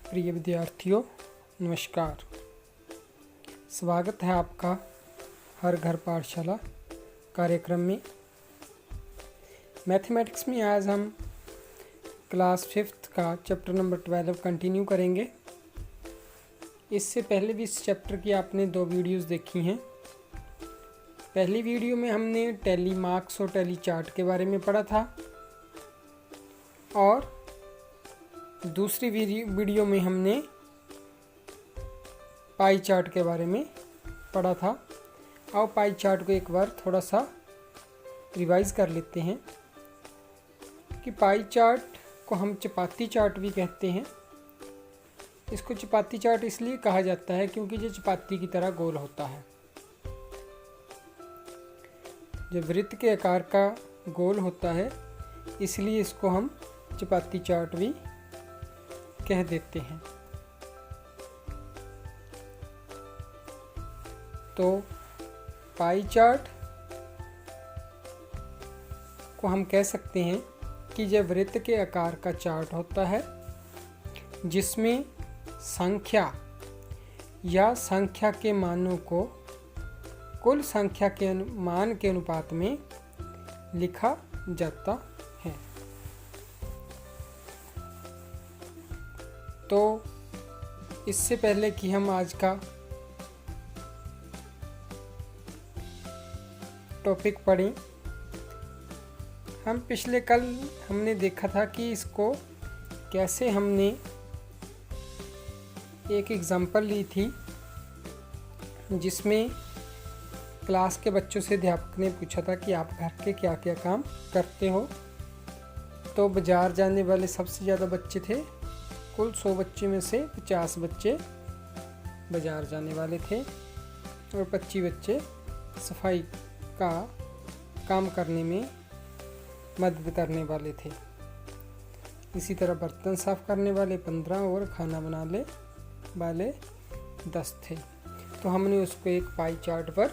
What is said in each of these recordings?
प्रिय विद्यार्थियों, नमस्कार। स्वागत है आपका हर घर पाठशाला कार्यक्रम में। मैथमेटिक्स में आज हम क्लास 5th का चैप्टर नंबर 12 कंटिन्यू करेंगे। इससे पहले भी इस चैप्टर की आपने 2 वीडियोस देखी हैं। पहली वीडियो में हमने टैली मार्क्स और टैली चार्ट के बारे में पढ़ा था और दूसरी वीडियो में हमने पाई चार्ट के बारे में पढ़ा था। और पाई चार्ट को एक बार थोड़ा सा रिवाइज कर लेते हैं कि पाई चार्ट को हम चपाती चार्ट भी कहते हैं। इसको चपाती चार्ट इसलिए कहा जाता है क्योंकि ये चपाती की तरह गोल होता है। जब वृत्त के आकार का गोल होता है इसलिए इसको हम चपाती चार्ट भी कह देते हैं। तो पाई चार्ट को हम कह सकते हैं कि यह वृत्त के आकार का चार्ट होता है जिसमें संख्या या संख्या के मानों को कुल संख्या के मान के अनुपात में लिखा जाता है। तो इससे पहले कि हम आज का टॉपिक पढ़ें, हम पिछले कल हमने देखा था कि इसको कैसे हमने एक एग्जाम्पल ली थी जिसमें क्लास के बच्चों से अध्यापक ने पूछा था कि आप घर के क्या क्या काम करते हो। तो बाज़ार जाने वाले सबसे ज़्यादा बच्चे थे। कुल 100 बच्चे में से 50 बच्चे बाज़ार जाने वाले थे और 25 बच्चे सफाई का काम करने में मदद करने वाले थे। इसी तरह बर्तन साफ़ करने वाले 15 और खाना बनाने वाले 10 थे। तो हमने उसको एक पाई चार्ट पर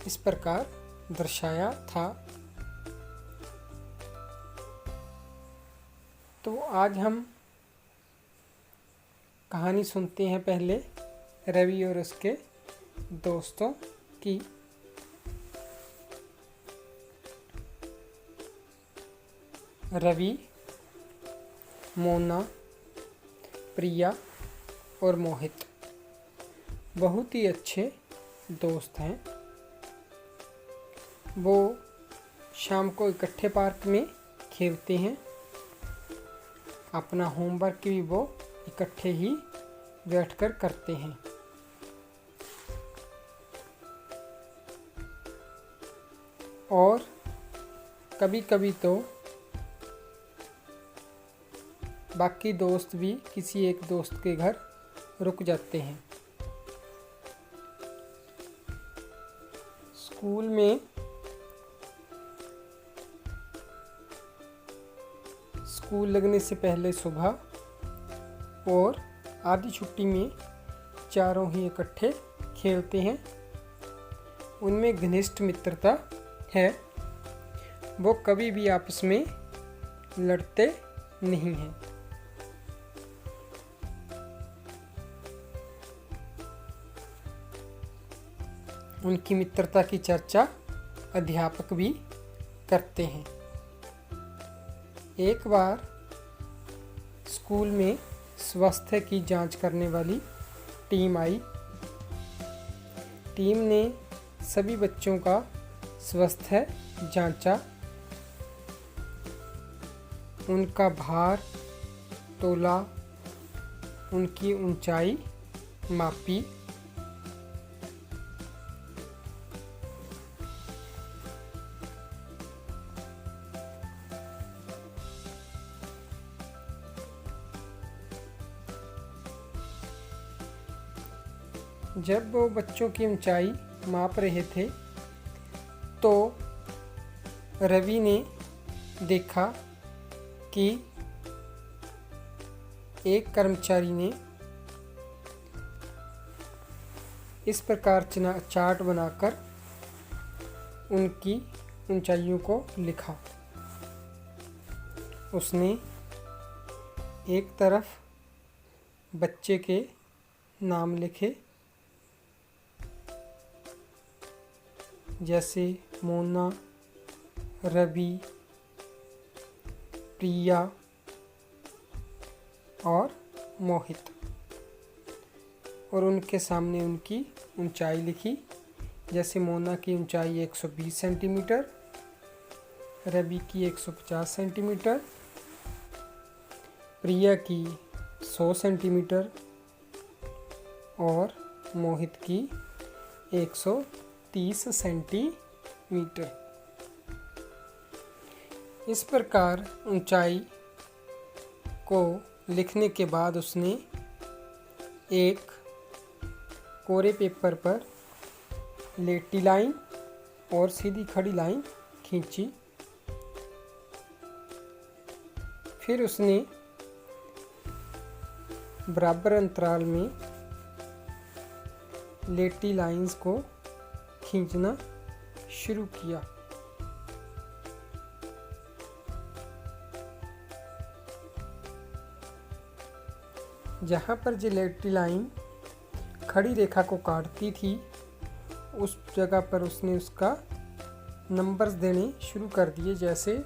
इस प्रकार दर्शाया था। तो आज हम कहानी सुनते हैं पहले रवि और उसके दोस्तों की। रवि, मोना, प्रिया और मोहित बहुत ही अच्छे दोस्त हैं। वो शाम को इकट्ठे पार्क में खेलते हैं। अपना होमवर्क भी वो इकट्ठे ही बैठकर करते हैं। और कभी कभी तो बाकी दोस्त भी किसी एक दोस्त के घर रुक जाते हैं। स्कूल में स्कूल लगने से पहले सुबह और आधी छुट्टी में चारों ही इकट्ठे खेलते हैं। उनमें घनिष्ठ मित्रता है। वो कभी भी आपस में लड़ते नहीं हैं। उनकी मित्रता की चर्चा अध्यापक भी करते हैं। एक बार स्कूल में स्वास्थ्य की जांच करने वाली टीम आई। टीम ने सभी बच्चों का स्वास्थ्य जांचा, उनका भार तोला, उनकी ऊंचाई मापी। जब वो बच्चों की ऊंचाई माप रहे थे तो रवि ने देखा कि एक कर्मचारी ने इस प्रकार चार्ट बनाकर उनकी ऊंचाइयों को लिखा। उसने एक तरफ बच्चे के नाम लिखे, जैसे मोना, रवि, प्रिया और मोहित। और उनके सामने उनकी ऊंचाई लिखी, जैसे मोना की ऊंचाई 120 सेंटीमीटर, रवि की 150 सेंटीमीटर, प्रिया की 100 सेंटीमीटर और मोहित की 130 सेंटीमीटर। इस प्रकार ऊंचाई को लिखने के बाद उसने एक कोरे पेपर पर लेटी लाइन और सीधी खड़ी लाइन खींची। फिर उसने बराबर अंतराल में लेटी लाइंस को खींचना शुरू किया। जहाँ पर जो लेटी लाइन खड़ी रेखा को काटती थी, उस जगह पर उसने उसका नंबर्स देने शुरू कर दिए, जैसे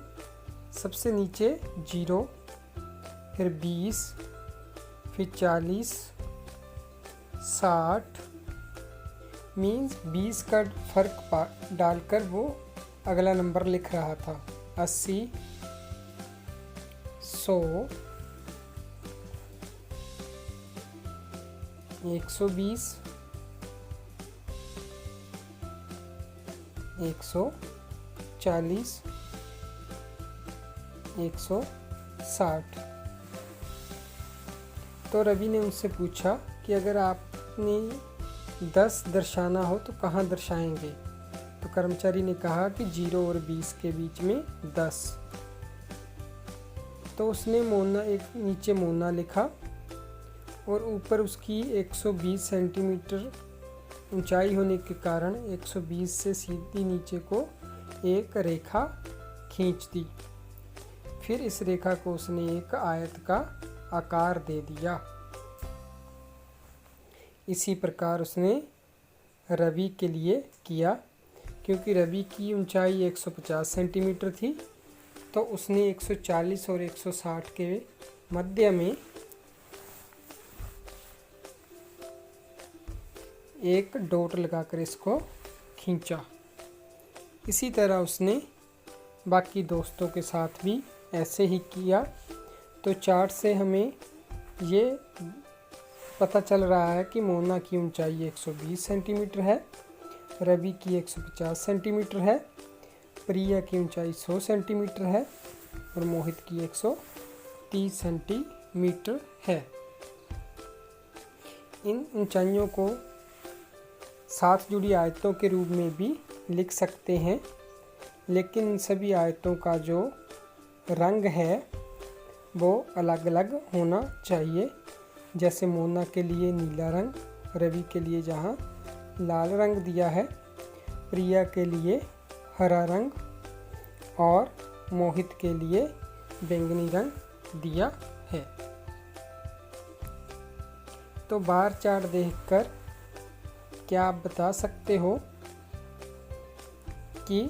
सबसे नीचे 0, फिर 20, फिर 40, 60, मीन्स 20 का फर्क डालकर वो अगला नंबर लिख रहा था। 80, 100, 120, 140, 160। तो रवि ने उनसे पूछा कि अगर आपने 10 दर्शाना हो तो कहाँ दर्शाएंगे? तो कर्मचारी ने कहा कि 0 और 20 के बीच में 10। तो उसने मोना, एक नीचे मोना लिखा और ऊपर उसकी 120 सेंटीमीटर ऊंचाई होने के कारण 120 से सीधी नीचे को एक रेखा खींच दी। फिर इस रेखा को उसने एक आयत का आकार दे दिया। इसी प्रकार उसने रवि के लिए किया। क्योंकि रवि की ऊंचाई 150 सेंटीमीटर थी, तो उसने 140 और 160 के मध्य में एक डॉट लगाकर इसको खींचा। इसी तरह उसने बाकी दोस्तों के साथ भी ऐसे ही किया। तो चार्ट से हमें ये पता चल रहा है कि मोना की ऊंचाई 120 सेंटीमीटर है, रवि की 150 सेंटीमीटर है, प्रिया की ऊंचाई 100 सेंटीमीटर है और मोहित की 130 सेंटीमीटर है। इन ऊंचाइयों को साथ जुड़ी आयतों के रूप में भी लिख सकते हैं, लेकिन इन सभी आयतों का जो रंग है वो अलग अलग होना चाहिए। जैसे मोना के लिए नीला रंग, रवि के लिए जहाँ लाल रंग दिया है, प्रिया के लिए हरा रंग और मोहित के लिए बैंगनी रंग दिया है। तो बार चार्ट देखकर क्या आप बता सकते हो कि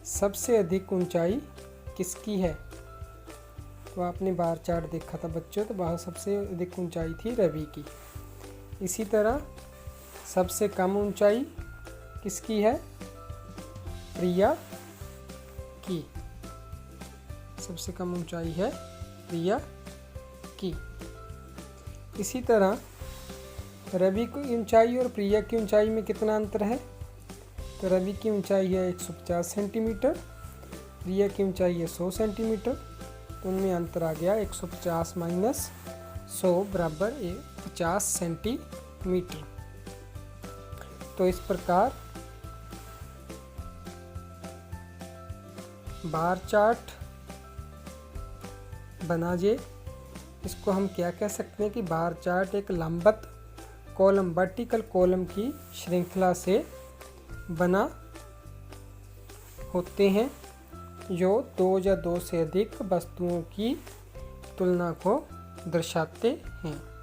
सबसे अधिक ऊंचाई किसकी है? तो आपने बार चार्ट देखा था बच्चों, तो वहाँ सबसे अधिक ऊंचाई थी रवि की। इसी तरह सबसे कम ऊंचाई किसकी है? प्रिया की। सबसे कम ऊंचाई है प्रिया की। इसी तरह रवि की ऊंचाई और प्रिया की ऊंचाई में कितना अंतर है? तो रवि की ऊंचाई है 150 सेंटीमीटर, प्रिया की ऊंचाई है 100 सेंटीमीटर। तो उनमें अंतर आ गया 150 माइनस 100 बराबर 50 सेंटीमीटर। तो इस प्रकार बार चार्ट बना जे। इसको हम क्या कह सकते हैं कि बार चार्ट एक लंबवत कॉलम, वर्टिकल कॉलम की श्रृंखला से बना होते हैं, जो 2 या 2 से अधिक वस्तुओं की तुलना को दर्शाते हैं।